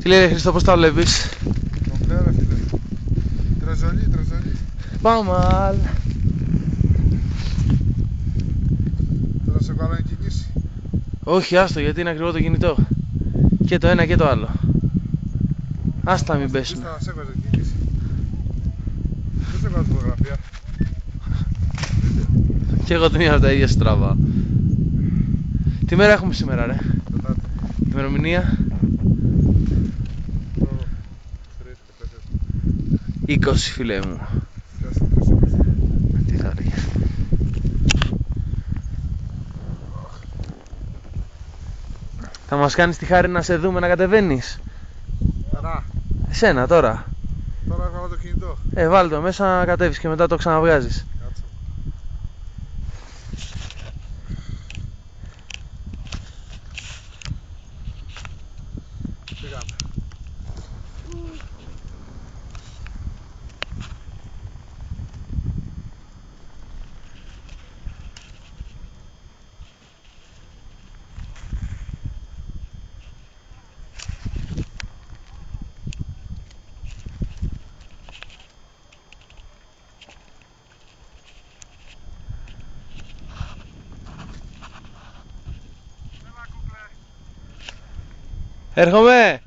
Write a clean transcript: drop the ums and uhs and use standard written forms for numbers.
Τι λέει Χρήστο, πώς τα βλέπεις? Κομπλέ ρε φίλε. Τρεζολί. Πάμε άλλα. Θέλω να σε βάλω να κινήσει. Όχι, άστο, γιατί είναι ακριβό το κινητό. Και το ένα και το άλλο. Άστα μην πέσουνε. Να σε έβαζε κινήσει. Δεν σε βγάζω φωτογραφία. Και εγώ την είδα τα ίδια στραβά. Τι μέρα έχουμε σήμερα ρε? Τετάρτη. Ημερομηνία? Το 3 και 20 φίλε μου. 4. Τι θα έλεγε. Θα μας κάνεις τη χάρη να σε δούμε να κατεβαίνεις? Χαρά. Εσένα τώρα. Τώρα έβαλα το κινητό. Βάλ' το μέσα να κατέβεις και μετά το ξαναβγάζεις. Κάτσε. Πήγαμε. Έρχομαι!